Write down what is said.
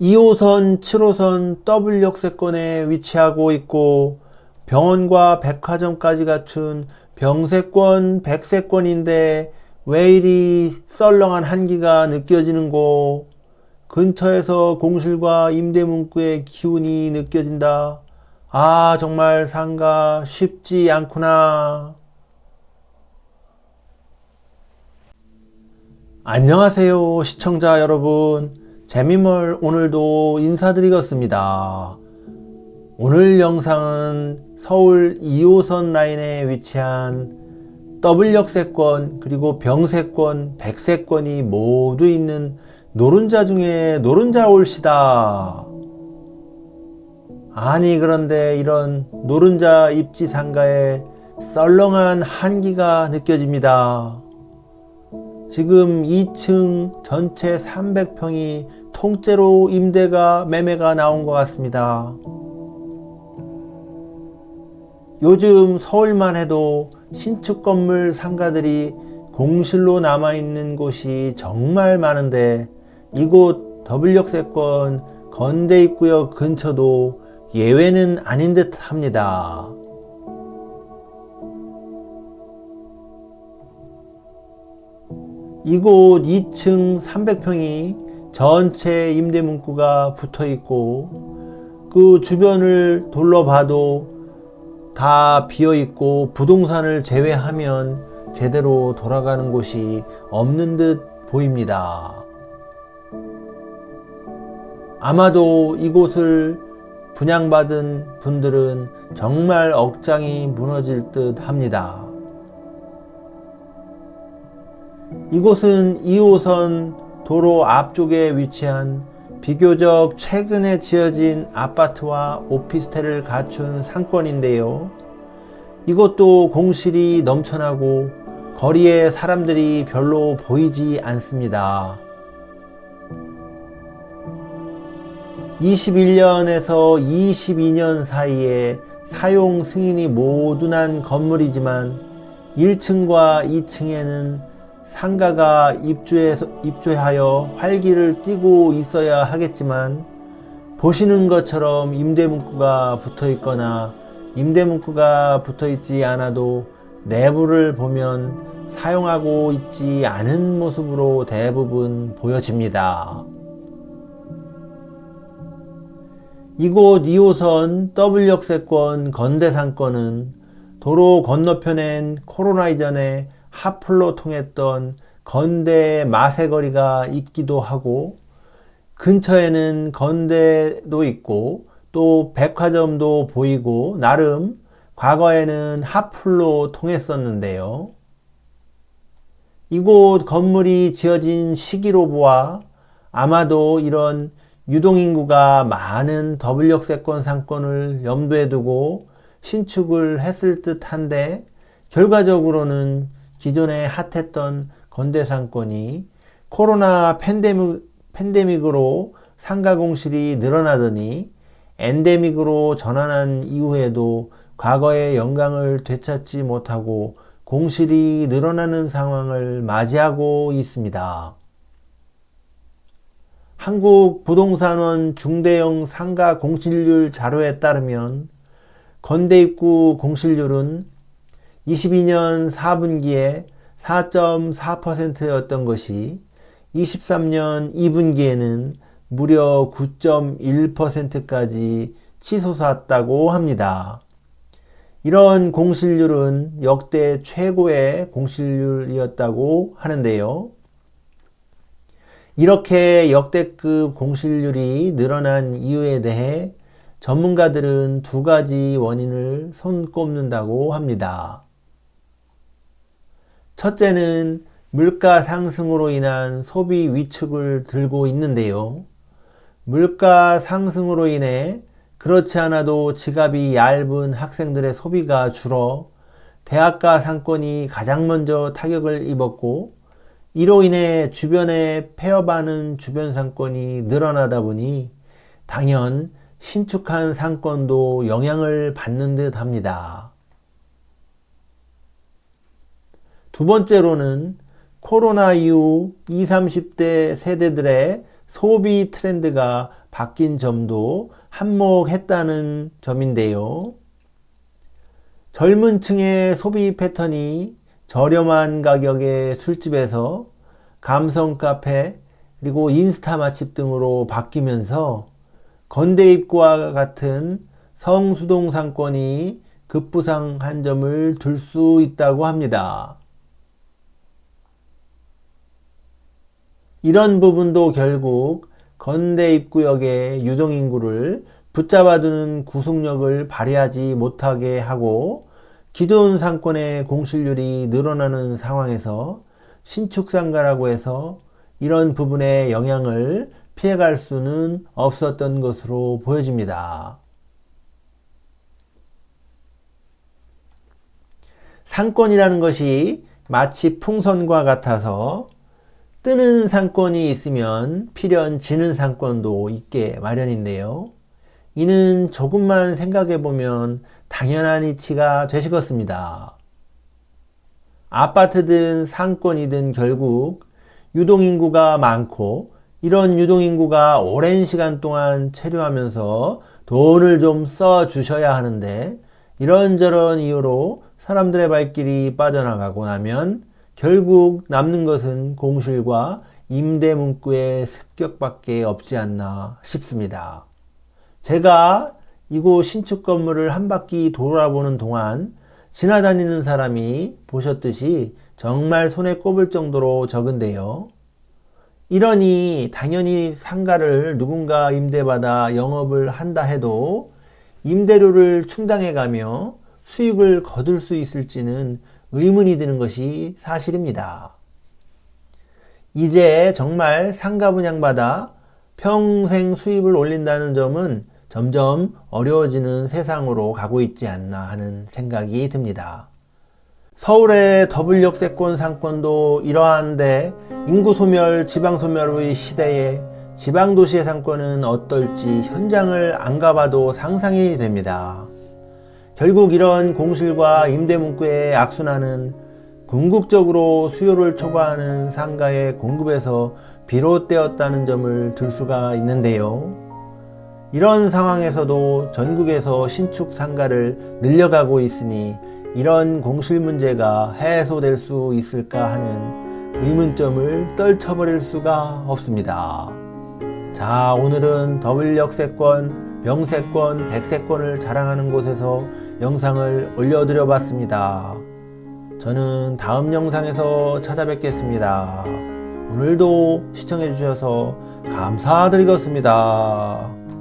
2호선, 7호선 더블 역세권에 위치하고 있고 병원과 백화점까지 갖춘 병세권, 백세권인데 왜 이리 썰렁한 한기가 느껴지는고? 근처에서 공실과 임대문구의 기운이 느껴진다. 아, 정말 상가 쉽지 않구나. 안녕하세요, 시청자 여러분. 재미멀 오늘도 인사드리겠습니다. 오늘 영상은 서울 2호선 라인에 위치한 더블 역세권 그리고 병세권, 백세권이 모두 있는 노른자 중에 노른자 올시다. 아니 그런데 이런 노른자 입지 상가에 썰렁한 한기가 느껴집니다. 지금 2층 전체 300평이 통째로 매매가 나온 것 같습니다. 요즘 서울만 해도 신축 건물 상가들이 공실로 남아있는 곳이 정말 많은데 이곳 더블역세권 건대입구역 근처도 예외는 아닌 듯 합니다. 이곳 2층 300평이 전체 임대문구가 붙어 있고 그 주변을 둘러봐도 다 비어 있고 부동산을 제외하면 제대로 돌아가는 곳이 없는 듯 보입니다. 아마도 이곳을 분양받은 분들은 정말 억장이 무너질 듯 합니다. 이곳은 2호선 도로 앞쪽에 위치한 비교적 최근에 지어진 아파트와 오피스텔을 갖춘 상권인데요. 이곳도 공실이 넘쳐나고 거리에 사람들이 별로 보이지 않습니다. 21년에서 22년 사이에 사용 승인이 모두 난 건물이지만 1층과 2층에는 상가가 입주하여 활기를 띠고 있어야 하겠지만 보시는 것처럼 임대문구가 붙어 있거나 임대문구가 붙어 있지 않아도 내부를 보면 사용하고 있지 않은 모습으로 대부분 보여집니다. 이곳 2호선 더블역세권 건대상권은 도로 건너편엔 코로나 이전에 하플로 통했던 건대 마세거리가 있기도 하고 근처에는 건대도 있고 또 백화점도 보이고 나름 과거에는 하플로 통했었는데요. 이곳 건물이 지어진 시기로 보아 아마도 이런 유동인구가 많은 더블역세권 상권을 염두에 두고 신축을 했을 듯한데 결과적으로는 기존에 핫했던 건대상권이 코로나 팬데믹으로 상가 공실이 늘어나더니 엔데믹으로 전환한 이후에도 과거의 영광을 되찾지 못하고 공실이 늘어나는 상황을 맞이하고 있습니다. 한국부동산원 중대형 상가 공실률 자료에 따르면 건대입구 공실률은 22년 4분기에 4.4%였던 것이 23년 2분기에는 무려 9.1%까지 치솟았다고 합니다. 이런 공실률은 역대 최고의 공실률이었다고 하는데요. 이렇게 역대급 공실률이 늘어난 이유에 대해 전문가들은 두 가지 원인을 손꼽는다고 합니다. 첫째는 물가 상승으로 인한 소비 위축을 들고 있는데요. 물가 상승으로 인해 그렇지 않아도 지갑이 얇은 학생들의 소비가 줄어 대학가 상권이 가장 먼저 타격을 입었고 이로 인해 주변에 폐업하는 주변 상권이 늘어나다 보니 당연 신축한 상권도 영향을 받는 듯 합니다. 두 번째로는 코로나 이후 20, 30대 세대들의 소비 트렌드가 바뀐 점도 한몫했다는 점인데요. 젊은 층의 소비 패턴이 저렴한 가격의 술집에서 감성 카페 그리고 인스타 맛집 등으로 바뀌면서 건대입구와 같은 성수동 상권이 급부상한 점을 들 수 있다고 합니다. 이런 부분도 결국 건대입구역의 유동인구를 붙잡아두는 구속력을 발휘하지 못하게 하고 기존 상권의 공실률이 늘어나는 상황에서 신축상가라고 해서 이런 부분의 영향을 피해갈 수는 없었던 것으로 보여집니다. 상권이라는 것이 마치 풍선과 같아서 뜨는 상권이 있으면 필연 지는 상권도 있게 마련인데요. 이는 조금만 생각해 보면 당연한 이치가 되시겠습니다. 아파트든 상권이든 결국 유동인구가 많고 이런 유동인구가 오랜 시간 동안 체류하면서 돈을 좀 써 주셔야 하는데 이런저런 이유로 사람들의 발길이 빠져나가고 나면 결국 남는 것은 공실과 임대문구의 습격밖에 없지 않나 싶습니다. 제가 이곳 신축 건물을 한 바퀴 돌아보는 동안 지나다니는 사람이 보셨듯이 정말 손에 꼽을 정도로 적은데요. 이러니 당연히 상가를 누군가 임대받아 영업을 한다 해도 임대료를 충당해 가며 수익을 거둘 수 있을지는 의문이 드는 것이 사실입니다. 이제 정말 상가 분양받아 평생 수입을 올린다는 점은 점점 어려워지는 세상으로 가고 있지 않나 하는 생각이 듭니다. 서울의 더블 역세권 상권도 이러한데 인구 소멸, 지방 소멸의 시대에 지방 도시의 상권은 어떨지 현장을 안 가봐도 상상이 됩니다. 결국 이런 공실과 임대문구의 악순환은 궁극적으로 수요를 초과하는 상가의 공급에서 비롯되었다는 점을 들 수가 있는데요. 이런 상황에서도 전국에서 신축 상가를 늘려가고 있으니 이런 공실 문제가 해소될 수 있을까 하는 의문점을 떨쳐버릴 수가 없습니다. 자, 오늘은 더블 역세권, 명세권, 백세권을 자랑하는 곳에서 영상을 올려드려 봤습니다. 저는 다음 영상에서 찾아뵙겠습니다. 오늘도 시청해 주셔서 감사드리겠습니다.